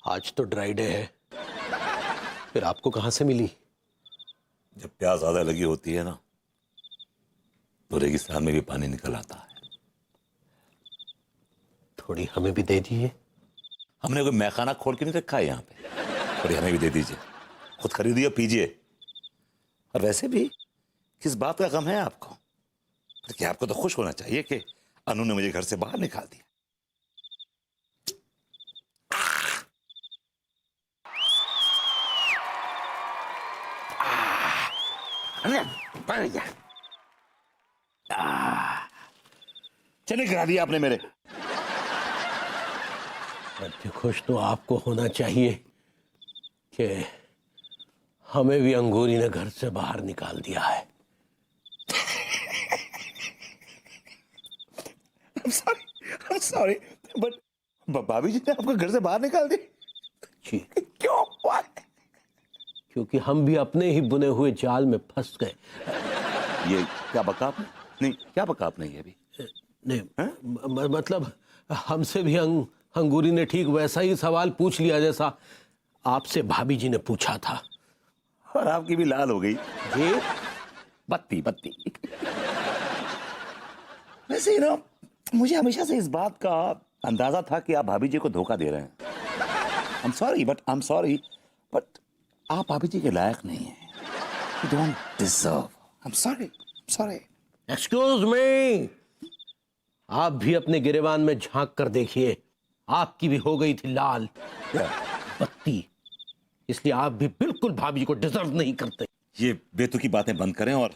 आज तो dry day है, फिर आपको कहां से मिली? जब प्यास ज्यादा लगी होती है ना, तो रेगिस्तान में भी पानी निकल आता है। थोड़ी हमें भी दे दीजिए। हमने कोई मैखाना खोल के नहीं रखा है यहाँ पे। थोड़ी हमें भी दे दीजिए, खुद खरीदिए और पीजिए। और वैसे भी किस बात का गम है आपको? कि आपको तो खुश होना चाहिए कि अनु ने मुझे घर से बाहर निकाल दिया। चने गिरा दिया आपने मेरे। अच्छे खुश तो आपको होना चाहिए कि हमें भी अंगूरी ने घर से बाहर निकाल दिया है। I'm sorry, but भाभी जी ने आपको घर से बाहर निकाल दी? जी, क्यों? Why? क्योंकि हम भी अपने ही बुने हुए जाल में फंस गए। ये क्या बका आपने? नहीं, क्या बका आपने ये भी? नहीं, मतलब हमसे भी अंगूरी ने ठीक वैसा ही सवाल पूछ लिया जैसा आपसे भाभी जी ने पूछा था। और आपकी भी लाल हो गई। जी, बत्ती बत्ती। वैसे ही ना, मुझे हमेशा से इस बात का अंदाजा था कि आप भाभी जी को धोखा दे रहे हैं। I'm sorry, but आप भाभी जी के लायक नहीं हैं। You don't deserve. I'm sorry. Excuse me, आप भी अपने गिरेबान में झांक कर देखिए, आपकी भी हो गई थी लाल क्या? बत्ती, इसलिए आप भी बिल्कुल भाभी को डिजर्व नहीं करते। ये बेतुकी बातें बंद करें और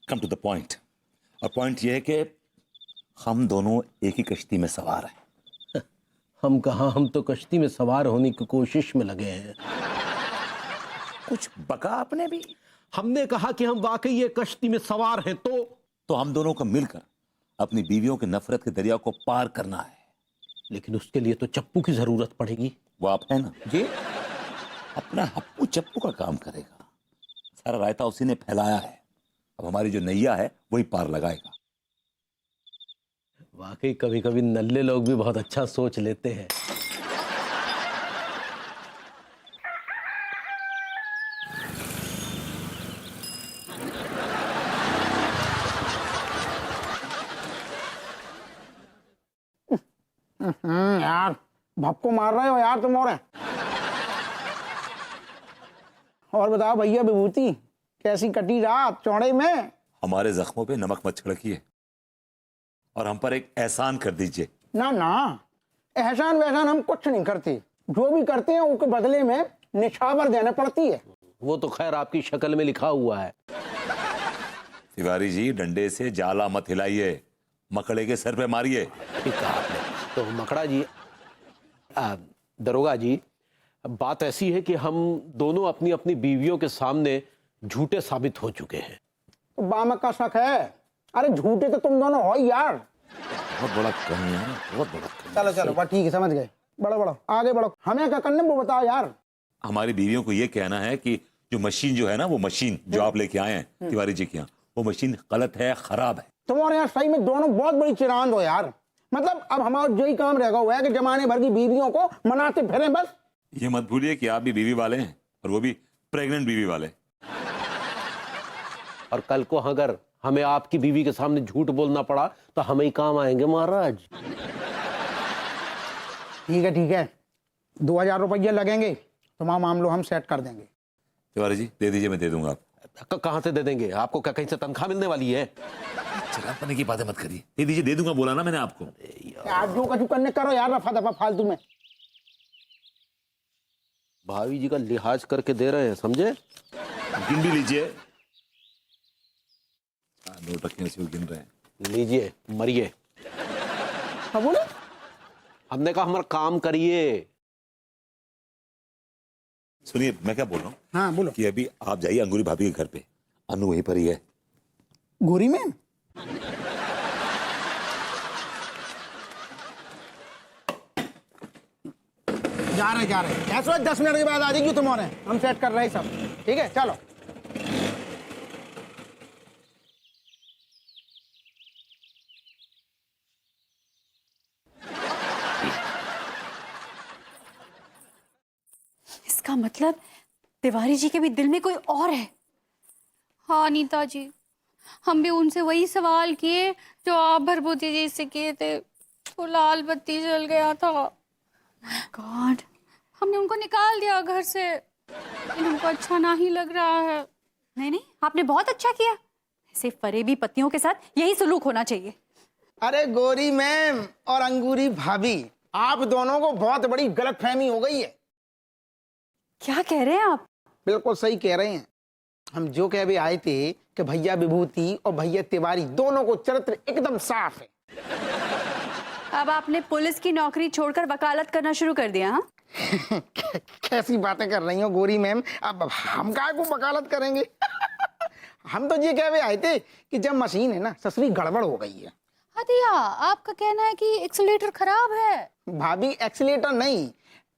कम टू द पॉइंट। और पॉइंट ये है कि हम दोनों एक ही कश्ती में सवार हैं। हम कहाँ, हम तो कश्ती में सवार होने की कोशिश में लगे हैं। कुछ बका आपने भी? हमने कहा कि हम वाकई ये कश्ती में सवार हैं, तो हम दोनों को मिलकर अपनी बीवियों के नफरत के दरिया को पार करना है। लेकिन उसके लिए तो चप्पू की जरूरत पड़ेगी। वो आप है ना? जी, अपना हप्पू चप्पू का काम करेगा। सारा रायता उसी ने फैलाया है। अब हमारी जो नैया है वही पार लगाएगा। वाकई कभी कभी नल्ले लोग भी बहुत अच्छा सोच लेते हैं। यार भपको मार रहे हो यार तुम। और बताओ भैया विभूति, कैसी कटी रात चौड़े में? हमारे जख्मों पे नमक मत छिड़किए और हम पर एक एहसान कर दीजिए। ना ना, एहसान वहसान हम कुछ नहीं करते। जो भी करते हैं उनके बदले में निछावर देना पड़ती है। वो तो खैर आपकी शक्ल में लिखा हुआ है। तिवारी जी, डंडे से जाला मत हिलाइए, मकड़े के सर पे मारिए। ठीक कहा आपने। तो मकड़ा जी, दरोगा जी, बात ऐसी है कि हम दोनों अपनी अपनी बीवियों के सामने झूठे साबित हो चुके हैं। तो बामक का शक है। अरे झूठे तो तुम दोनों हो यार। बहुत बड़ा कहीं है, बहुत बड़ा कहीं। चलो चलो बस ठीक है, समझ गए। बढ़ो बढ़ो आगे बढ़ो। हमें क्या करने वो बताओ यार। हमारी बीवियों को यह कहना है कि जो मशीन जो है ना, वो मशीन जो आप लेके आए हैं तिवारी जी के यहाँ, वो मशीन गलत है, खराब है। तुम्हारे यहाँ सही में दोनों बहुत बड़ी चिरांद हो यार। मतलब अब हमारा यही काम रहेगा हुआ है कि जमाने भर की बीवियों को मनाते फिरे बस। ये मत भूलिए कि आप भी बीवी वाले हैं, और वो भी प्रेग्नेंट बीवी वाले। और कल को अगर हमें आपकी बीवी के सामने झूठ बोलना पड़ा तो हम ही काम आएंगे महाराज। ठीक है 2000 रुपये लगेंगे, तुम्हारा मामलो हम सेट कर देंगे। तिवारी जी दे दीजिए, मैं दे दूंगा। आप कहां से दे देंगे? आपको क्या कहीं से तनख्वाह मिलने वाली है? चलापने की बातें मत करिए। दे दीजिए, दे दूंगा, बोला ना मैंने आपको। यार जो कछु करने करो यार, रफा दफा फालतू में। भाभी जी का लिहाज करके दे रहे हैं, समझे? गिन भी लीजिए। नोटंकियों से गिन रहे हैं। लीजिए, मरिए। हाँ बोले। हमने कहा हमारा काम करिए। सुनिए, मैं क्या बोल रहा हूँ। हाँ बोलो। कि अभी आप जाइए अंगूरी भाभी के घर पे, अनु वहीं पर ही है। गोरी में जा रहे ऐसा 10 मिनट के बाद आ जाएगी तुम्हारे। हम सेट कर रहे हैं सब। ठीक है चलो। इसका मतलब तिवारी जी के भी दिल में कोई और है। हाँ नीता जी, हम भी उनसे वही सवाल किए जो आप भरभूति जी से किए थे, वो लाल बत्ती जल गया था। गॉड, हमने उनको निकाल दिया घर से, लेकिन हमको अच्छा ना ही लग रहा है। नहीं नहीं, आपने बहुत अच्छा किया। ऐसे फरेबी पतियों के साथ यही सलूक होना चाहिए। अरे गोरी मैम और अंगूरी भाभी, आप दोनों को बहुत बड़ी गलतफहमी हो गई है। क्या कह रहे हैं आप? बिल्कुल सही कह रहे हैं। हम जो कह भी आए थे कि भैया विभूति और भैया तिवारी दोनों को चरित्र एकदम साफ है। अब आपने पुलिस की नौकरी छोड़कर वकालत करना शुरू कर दिया? हाँ, कैसी बातें कर रही हो गोरी मैम, अब हम काहे को वकालत करेंगे। हम तो ये कह भी आए थे कि जब मशीन है ना ससुरी गड़बड़ हो गई है। हदिया, आपका कहना है कि एक्सीलेटर खराब है? भाभी एक्सीलेटर नहीं,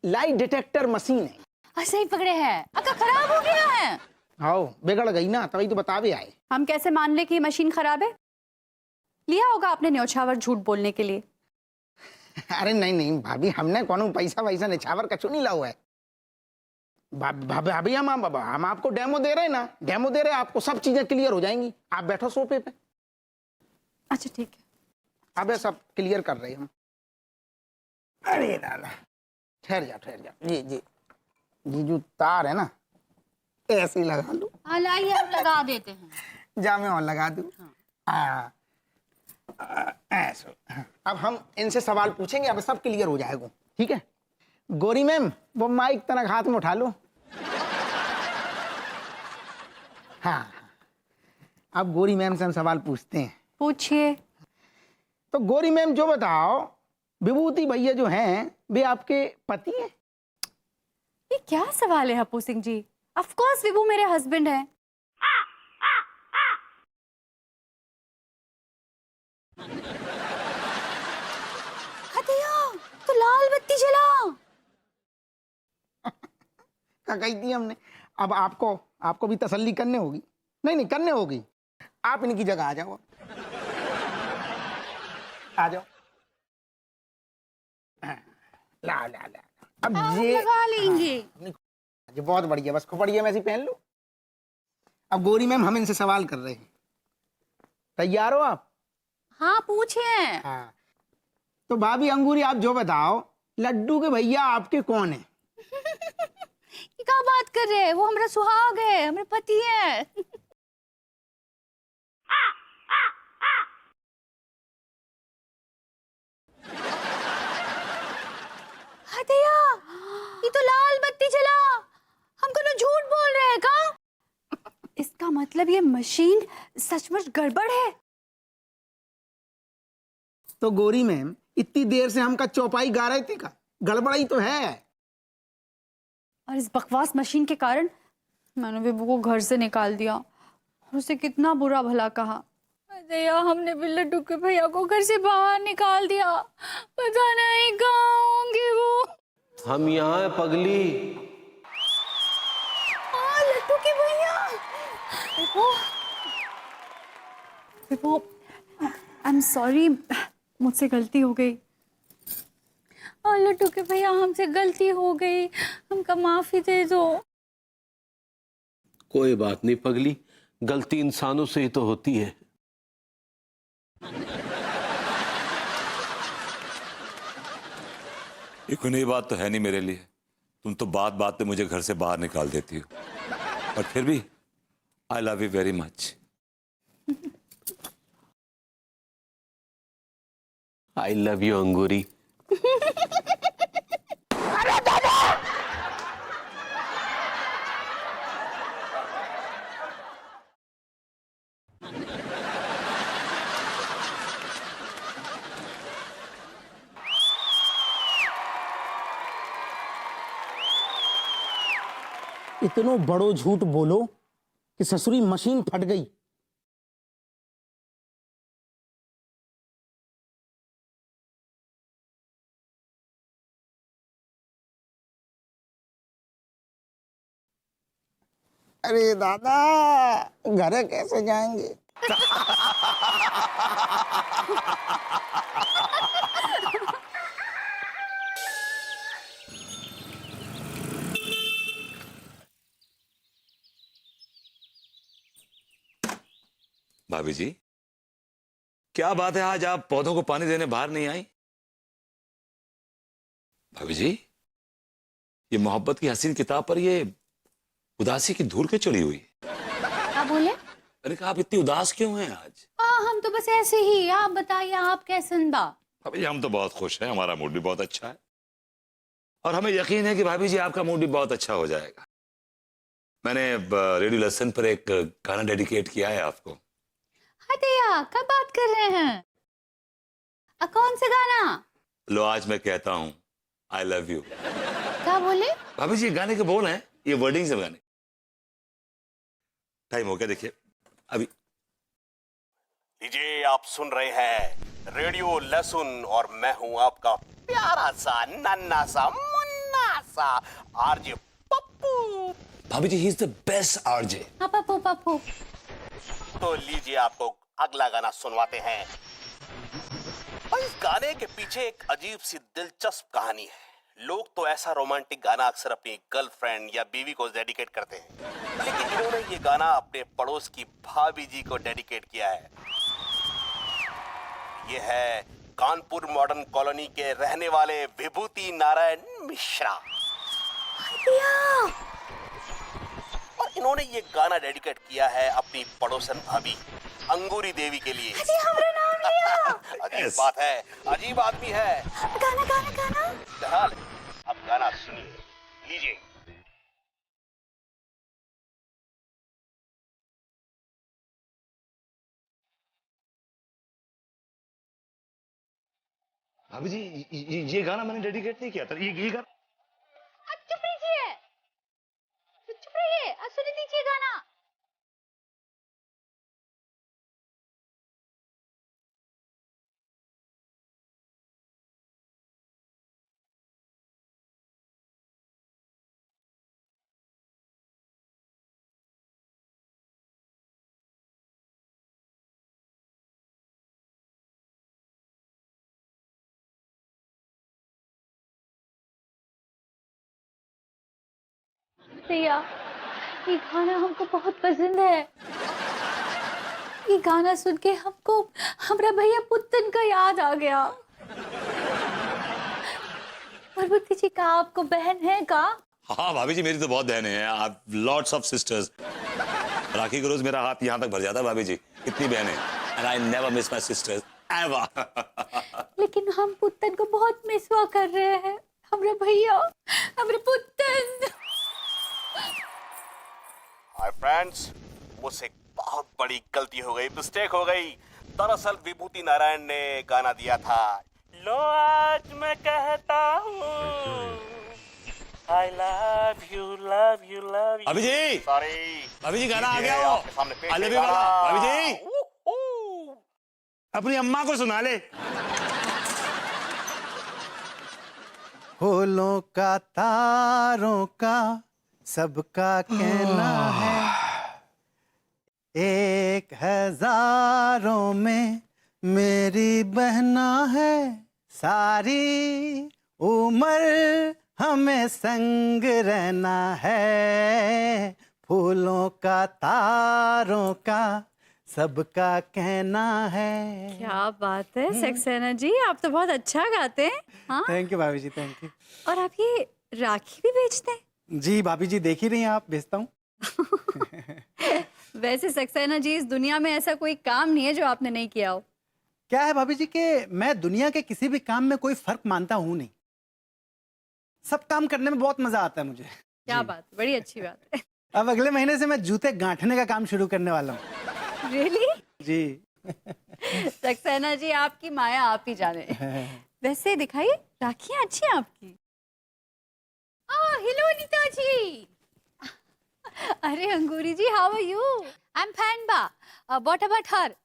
लाइट डिटेक्टर मशीन है। ऐसे ही पकड़े हैं, अक्का खराब हो गया है। आओ बिगड़ गई ना, तभी तो बता भी आए। हम कैसे मान ले कि ये मशीन खराब है? लिया होगा आपने न्योछावर झूठ बोलने के लिए। अरे नहीं नहीं भाभी, हमने कौन पैसा वैसा निछावर कछु नहीं लाओ है। भाभी हम आपको डेमो दे रहे हैं ना, डेमो दे रहे हैं आपको, सब चीजें क्लियर हो जाएंगी। आप बैठो सोफे पे। अच्छा ठीक है। अब सब क्लियर कर रहे हैं हम। अरे दादा, ठहर जा ये जो तार है ना ऐसे ही लगा लो। हाँ लाइए, अब लगा देते हैं। जा मैं और लगा दूं। ऐसे। अब हम इनसे सवाल पूछेंगे, अब सब क्लियर हो जाएगा। ठीक है गोरी मैम, वो माइक तनक हाथ में उठा लो। हाँ, अब गोरी मैम से हम सवाल पूछते हैं। पूछिए। तो गोरी मैम जो बताओ, विभूति भैया जो हैं वे आपके पति हैं? ये क्या सवाल है हप्पू सिंह जी? ऑफ कोर्स विभू मेरे हस्बैंड हैं। हदिया, तो लाल बत्ती जला। क्या कही थी हमने। अब आपको भी तसल्ली करने होगी। नहीं करने होगी। आप इनकी जगह आ जाओ, आ जाओ। ला अब ये लगा लेंगे। ये बहुत बढ़िया, बस खोपड़िया में ऐसी पहन लो। अब गोरी मैम हम इनसे सवाल कर रहे हैं, तैयार हो आप? हाँ पूछे। हाँ, तो भाभी अंगूरी आप जो बताओ, लड्डू के भैया आपके कौन है? ये क्या बात कर रहे हैं? वो हमारा सुहाग है, हमारे पति है। हदिया, ये तो लाल बत्ती जला। हमको तो झूठ बोल रहे हैं का? इसका मतलब ये मशीन सचमुच गड़बड़ है। तो गोरी मैम इतनी देर से हमका चौपाई गा रही थी का, गड़बड़ ही तो है। और इस बकवास मशीन के कारण मैंने विभू को घर से निकाल दिया और उसे कितना बुरा भला कहा। हदिया, हमने भी लड्डू के भैया को घर से बाहर निकाल दिया। पता नहीं कहाँ होंगे वो। हम यहाँ हैं पगली। लड्डू के भैया। विभू, आई एम सॉरी, मुझसे गलती हो गई। लड्डू के भैया, हमसे गलती हो गई, हमका माफी दे दो। कोई बात नहीं पगली, गलती इंसानों से ही तो होती है। ये कोई नई बात तो है नहीं मेरे लिए। तुम तो बात बात पे मुझे घर से बाहर निकाल देती हो, और फिर भी I love you very much. I love you Angoori. इतनो बड़ो झूठ बोलो कि ससुरी मशीन फट गई। अरे दादा, घर कैसे जाएंगे? भाभी जी, क्या बात है, आज आप पौधों को पानी देने बाहर नहीं आई? भाभी जी, ये मोहब्बत की हसीन किताब पर ये उदासी की धूल क्यों चढ़ी हुई है? क्या बोले? अरे कहा, आप इतनी उदास क्यों हैं आज? हम तो बस ऐसे ही। आप बताइए, आप कैसे बा? भाभी जी, हम तो बहुत खुश हैं, हमारा मूड भी बहुत अच्छा है और हमें यकीन है कि भाभी जी आपका मूड भी बहुत अच्छा हो जाएगा। मैंने रेडियो लेसन पर एक गाना डेडिकेट किया है आपको। हटिया, कब बात कर रहे हैं? कौन सा गाना? लो आज मैं कहता हूं आई लव यू। क्या बोले? भाभी जी, गाने के बोल हैं, ये वर्डिंग्स है गाने। टाइम हो गया, देखिए अभी। लीजिए, आप सुन रहे हैं रेडियो लहसुन और मैं हूं आपका प्यारा सा नन्ना सा मुन्ना सा आरजे पप्पू। भाभी जी, he is the best RJ. Pappu Pappu. तो लीजिए, आपको अगला गाना सुनवाते हैं। और इस गाने के पीछे एक अजीब सी दिलचस्प कहानी है। लोग तो ऐसा रोमांटिक गाना अक्सर अपनी गर्लफ्रेंड या बीवी को डेडिकेट करते हैं, लेकिन इन्होंने ये गाना अपने पड़ोस की भाभी जी को डेडिकेट किया है। ये है कानपुर मॉडर्न कॉलोनी के रहने वाले विभूति नारायण मिश्रा। और इन्होंने ये गाना डेडिकेट किया है अपनी पड़ोसन भाभी अंगूरी देवी के लिए। अजीब बात है, अजीब आदमी है। गाना गाना गाना। बहरहाल अब गाना सुनिए, लीजिए। भाभी जी, ये गाना मैंने डेडिकेट नहीं किया था। ये गाना चुप रहिए, चुप रहिए, सुन लीजिए गाना। भैया, ये गाना हमको बहुत पसंद है। ये गाना सुन के हमको हमारा भैया पुत्तन का याद आ गया। पार्वती जी का आपको बहन है का? हाँ भाभी जी, मेरी तो बहुत बहनें हैं। आप लॉट्स ऑफ सिस्टर्स। राखी के रोज मेरा हाथ यहाँ तक भर जाता है भाभी जी, इतनी बहनें। And I never miss my sister's ever. लेकिन हम पुत्तन को बहुत मिस हुआ कर रहे हैं। हमारा भैया, हमारे पुत्तन। हाय फ्रेंड्स, मुझसे बहुत बड़ी गलती हो गई, मिस्टेक हो गई। दरअसल विभूति नारायण ने गाना दिया था, लो आज मैं कहता हूँ आई love you love you love you. भाभी जी, सॉरी भाभी जी, गाना आ गया हो। आपके सामने पेश I love है you वाला। गाना। भाभी जी, ऊ। अपनी अम्मा को सुना ले। फूलों का तारों का सबका कहना है, एक हजारों में मेरी बहना है, सारी उम्र हमें संग रहना है, फूलों का तारों का सबका कहना है। क्या बात है सक्सेना जी, आप तो बहुत अच्छा गाते हैं। हाँ, थैंक यू भाभी जी, थैंक यू। और आप ये राखी भी बेचते हैं? जी भाभी जी, देख ही रही हैं आप, भेजता हूँ। वैसे सक्सेना जी, इस दुनिया में ऐसा कोई काम नहीं है जो आपने नहीं किया हो। क्या है भाभी जी कि मैं दुनिया के किसी भी काम में कोई फर्क मानता हूँ नहीं, सब काम करने में बहुत मजा आता है मुझे। क्या बात, बड़ी अच्छी बात है। अब अगले महीने से मैं जूते गांठने का काम शुरू करने वाला हूँ। रियली? जी। सक्सेना जी, आपकी माया आप ही जाने। वैसे दिखाइए, राखियां अच्छी हैं आपकी। हेलो नीता जी। अरे Angoori ji, how are you? I am fine बा। What about her?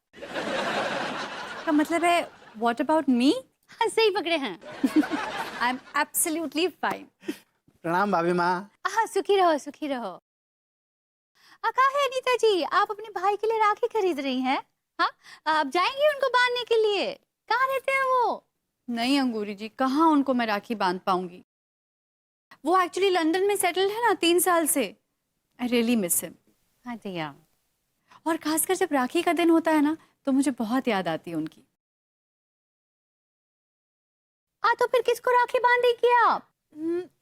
का मतलब है व्हाट अबाउट मी? हाँ, सही पकड़े हैं। I am absolutely fine. प्रणाम भाभी माँ। हाँ, सुखी रहो, सुखी रहो। कहाँ है नीता जी? आप अपने भाई के लिए राखी खरीद रही हैं? हाँ, आप जाएंगी उनको बांधने के लिए? कहाँ रहते हैं वो? नहीं अंगूरी जी, कहाँ उनको मैं राखी बांध पाऊंगी। वो एक्चुअली लंदन में सेटल है ना 3 साल से। I really miss him. हाँ भैया। और खासकर जब राखी का दिन होता है ना तो मुझे बहुत याद आती है उनकी। तो फिर किसको राखी बांधेगी आप?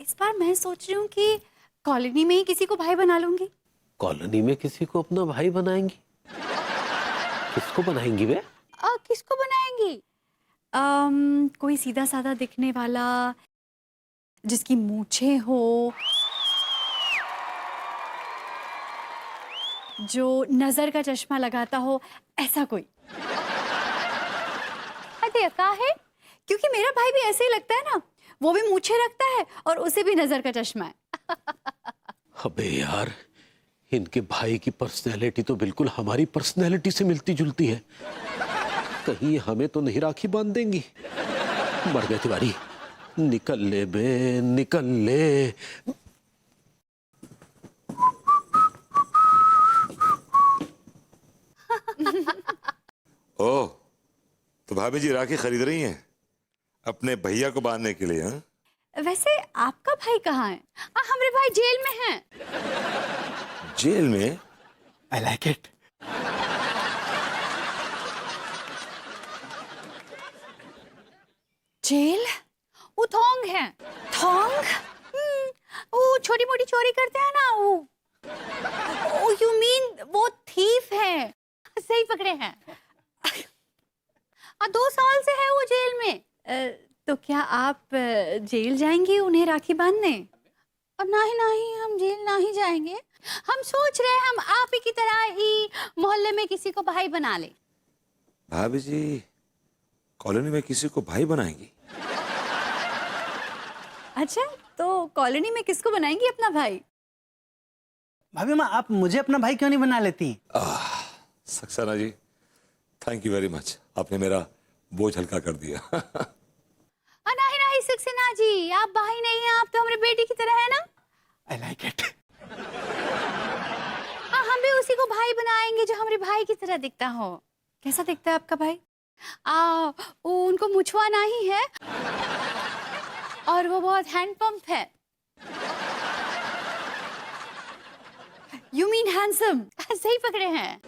इस बार मैं सोच रही हूँ कि कॉलोनी में ही किसी को भाई बना लूंगी। कॉलोनी में किसी को अपना भाई बनाएंगी? किसको बनाएंगी वे? किसको बनाएंगी? कोई सीधा साधा दिखने वाला, जिसकी मूछें हो, जो नजर का चश्मा लगाता हो, ऐसा कोई। अरे का है? क्योंकि मेरा भाई भी ऐसे ही लगता है ना, वो भी मूछें रखता है और उसे भी नजर का चश्मा है। अबे यार, इनके भाई की पर्सनैलिटी तो बिल्कुल हमारी पर्सनैलिटी से मिलती जुलती है। कहीं हमें तो नहीं राखी बांध देंगी? मर गए तिवारी, निकल ले बे, निकल ले। ओह, तो भाभी जी राखी खरीद रही हैं अपने भैया को बांधने के लिए? हाँ, वैसे आपका भाई कहाँ है? हमारे भाई जेल में हैं। जेल में? I like it. जेल? वो थोंग है। थोंग? वो छोटी मोटी चोरी करते हैं ना वो। यू मीन वो थीफ है? सही पकड़े हैं। 2 साल से है वो जेल में। तो क्या आप जेल जाएंगी उन्हें राखी बांधने? नहीं नहीं, हम जेल नहीं जाएंगे। हम सोच रहे हैं हम आप ही की तरह ही मोहल्ले में किसी को भाई बना ले। भाभी जी कॉलोनी में किसी को भाई बनाएंगी? अच्छा, तो कॉलोनी में किसको बनाएंगी अपना भाई? भाभी माँ, आप मुझे अपना भाई क्यों नहीं बना लेती? Saxena ji, thank you very much, आपने मेरा बोझ हल्का कर दिया। नहीं नहीं सक्सेना जी, आप भाई नहीं हैं, आप तो हमारे बेटी की तरह है ना। I like it. हम भी उसी को भाई बनाएंगे जो हमारे भाई की तरह दिखता हो। कैसा दिखता है आपका भाई? उनको मुछुआ नहीं है और वो बहुत हैंडपंप है। You mean handsome? सही पकड़े हैं।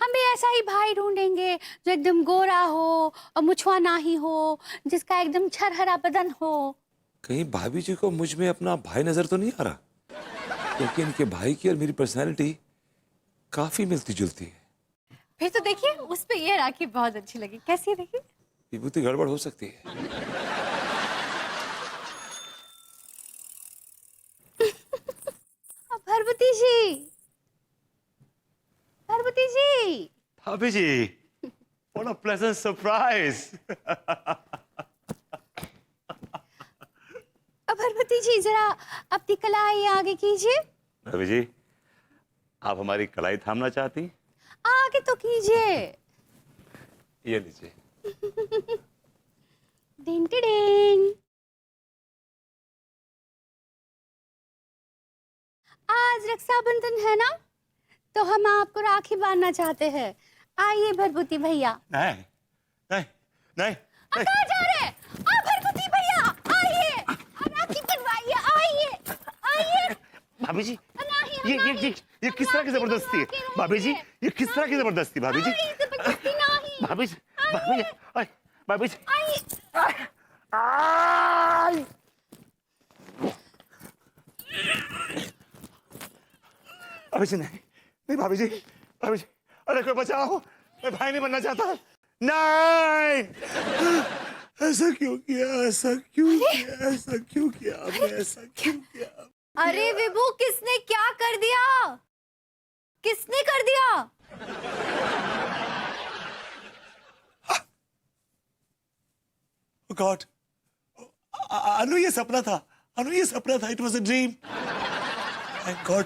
हम भी ऐसा ही भाई ढूंढेंगे जो एकदम गोरा हो और मुछुआ नहीं हो, जिसका एकदम छरहरा बदन हो। कहीं भाभी जी को मुझ में अपना भाई नजर तो नहीं आ रहा? क्योंकि इनके भाई की और मेरी पर्सनैलिटी काफी मिलती जुलती है। फिर तो देखिए, उस पे ये राखी बहुत अच्छी लगी। कैसी है देखिए? विभूति गड़बड़ हो सकती है। भरभूति जी, भरभूति जी। भाभी जी, what a pleasant surprise. Bharbhuti जी, जरा अपनी कलाई आगे कीजिए। भाभी जी, आप हमारी कलाई थामना चाहती? आगे तो कीजिए। ये लीजिए। डिन टिडिन। आज रक्षाबंधन है ना, तो हम आपको राखी बांधना चाहते हैं। आइए भरभूति भैया। नहीं नहीं नहीं, नहीं। कहाँ जा रहे हैं? भरभूति भैया आइए, राखी बनवाइए, आइए आइए। भाभी जी, नहीं, ये किस तरह की जबरदस्ती है? भाभी जी, ये किस तरह की जबरदस्ती? भाभी जी, जबरदस्ती नहीं। भाभी जी, भाभी जी, भाभी जी। आइए। भाभी जी नहीं, नहीं भाभी जी, भाभी जी, अरे कोई बचाओ, मैं भाई नहीं बनना चाहता। नहीं, ऐसा क्यों किया? ऐसा क्यों किया? ऐसा क्यों किया आपने? ऐसा क्यों किया? अरे विभू, किसने क्या कर दिया? किसने कर दिया? Oh God, अनु ये सपना था, अनु ये सपना था, it was a dream. Thank God,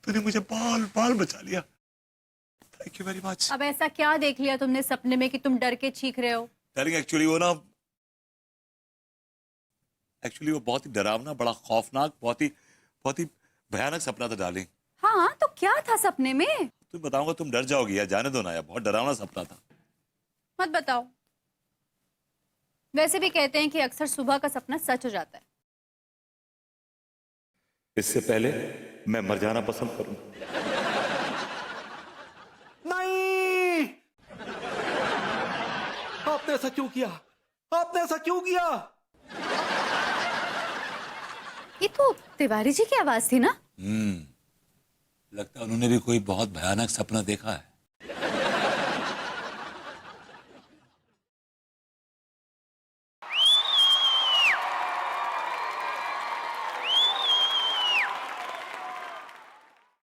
तूने मुझे बाल बाल बचा लिया। Thank you very much. अब ऐसा क्या देख लिया तुमने सपने में कि तुम डर के चीख रहे हो? डार्लिंग, एक्चुअली वो बहुत ही डरावना, बड़ा खौफनाक, बहुत ही भयानक सपना था डार्लिंग। हाँ, तो क्या था सपने में? तुम बताऊंगा तुम डर जाओगी यार, जाने दो ना यार, बहुत डरावना सपना था। मत बताओ। वैसे भी कहते हैं कि अक्सर सुबह का सपना सच हो जाता है। इससे पहले मैं मर जाना पसंद करूंगा। ऐसा क्यों किया? आपने ऐसा क्यों किया? ये तो तिवारी जी की आवाज थी ना? लगता है उन्होंने भी कोई बहुत भयानक सपना देखा है।